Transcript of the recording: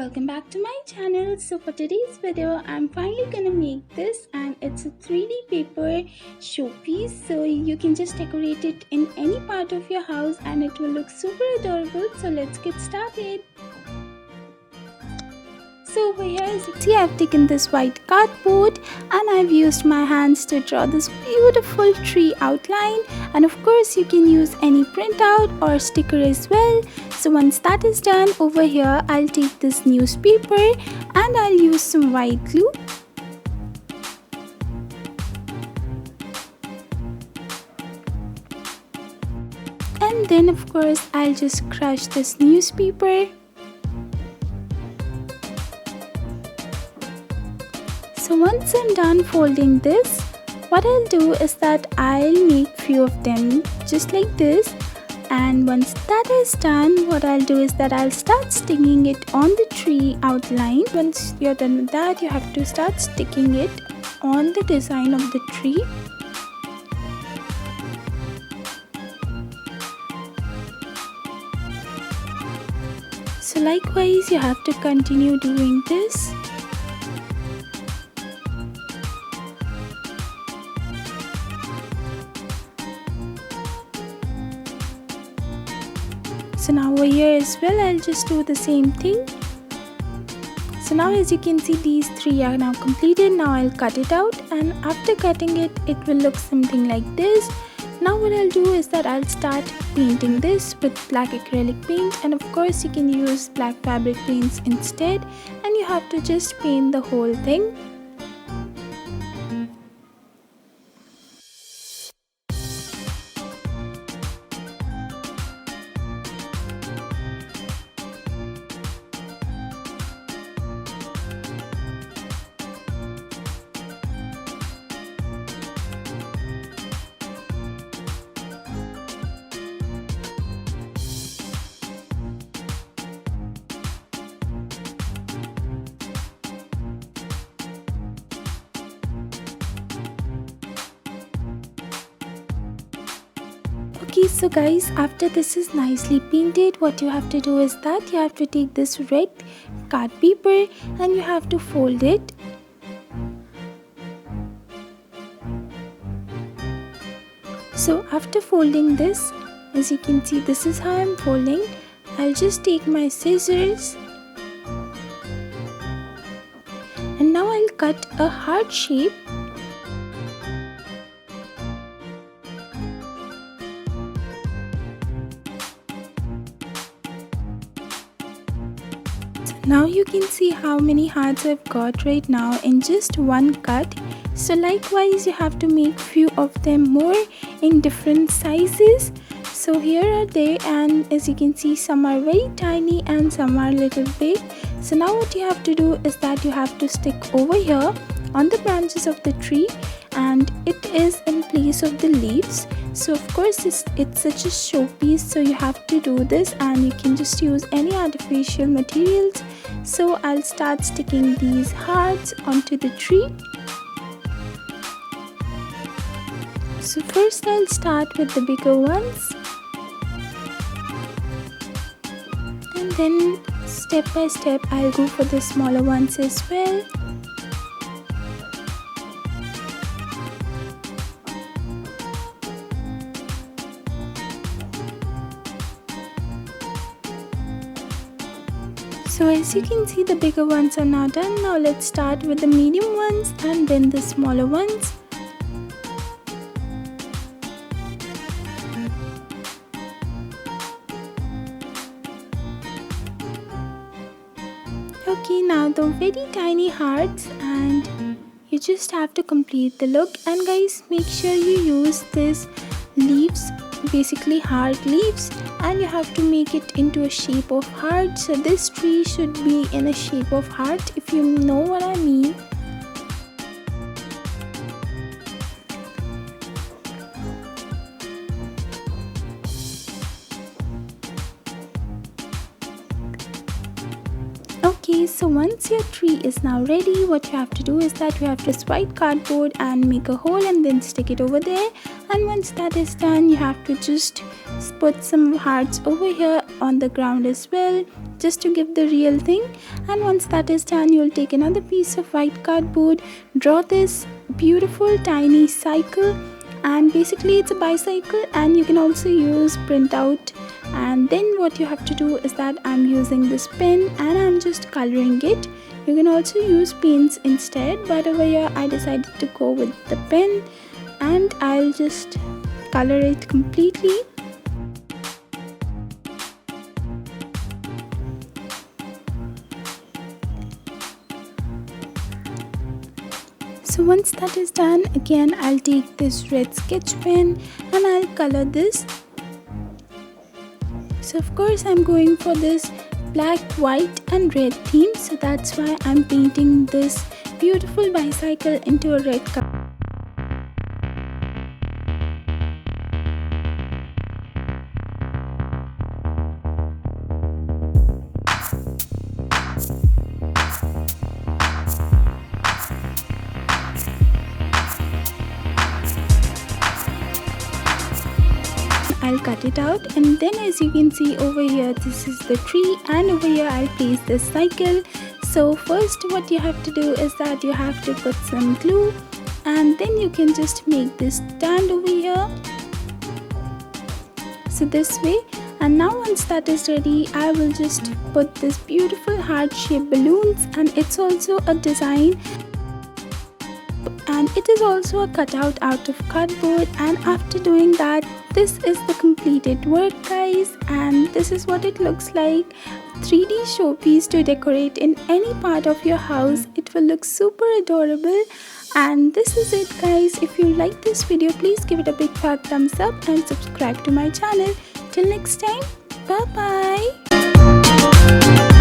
welcome back to my channel. So for today's video I'm finally gonna make this, and it's a 3D paper showpiece, so you can just decorate it in any part of your house and it will look super adorable. So let's get started. So over here, as you see, I've taken this white cardboard and I've used my hands to draw this beautiful tree outline, and of course you can use any printout or sticker as well. So once that is done, over here I'll take this newspaper and I'll use some white glue. And then of course I'll just crush this newspaper. So once I'm done folding this, what I'll do is that I'll make few of them just like this, and once that is done, what I'll do is that I'll start sticking it on the tree outline. Once you're done with that, you have to start sticking it on the design of the tree. So likewise, you have to continue doing this. So now over here as well, I'll just do the same thing. So now as you can see, these three are now completed. Now I'll cut it out, and after cutting it, it will look something like this. Now what I'll do is that I'll start painting this with black acrylic paint, and of course you can use black fabric paints instead, and you have to just paint the whole thing. Okay, so guys, after this is nicely painted, what you have to do is that you have to take this red card paper and you have to fold it. So after folding this, as you can see, this is how I'm folding. I'll just take my scissors and now I'll cut a heart shape. Now you can see how many hearts I've got right now in just one cut. So likewise, you have to make few of them more in different sizes. So here are they, and as you can see, some are very tiny and some are little big. So now what you have to do is that you have to stick over here on the branches of the tree, and it is in place of the leaves. So of course it's such a showpiece, so you have to do this, and you can just use any artificial materials. So I'll start sticking these hearts onto the tree. So first I'll start with the bigger ones, and then step by step I'll go for the smaller ones as well. So as you can see, the bigger ones are now done. Now let's start with the medium ones and then the smaller ones. Okay, now the very tiny hearts, and you just have to complete the look. And guys, make sure you use this leaves, basically heart leaves, and you have to make it into a shape of heart. So this tree should be in a shape of heart, if you know what I mean. Okay, so once your tree is now ready, what you have to do is that you have this white cardboard and make a hole and then stick it over there. And once that is done, you have to just put some hearts over here on the ground as well. just to give the real thing. And once that is done, you'll take another piece of white cardboard, draw this beautiful tiny cycle, and basically it's a bicycle, and you can also use printout. And then what you have to do is that I'm using this pen and I'm just coloring it. You can also use paints instead, but over here I decided to go with the pen, and I'll just color it completely. So once that is done, again I'll take this red sketch pen and I'll color this. So of course I'm going for this black, white and red theme, so that's why I'm painting this beautiful bicycle into a red color. I'll cut it out, and then as you can see over here, this is the tree, and over here I'll place this cycle. So first what you have to do is that you have to put some glue, and then you can just make this stand over here, so this way. And now once that is ready, I will just put this beautiful heart-shaped balloons, and it's also a design, and it is also a cutout out of cardboard. And after doing that, this is the completed work, guys, and this is what it looks like. 3D showpiece to decorate in any part of your house. It will look super adorable. And this is it, guys. If you like this video, please give it a big fat thumbs up and subscribe to my channel. Till next time, bye bye.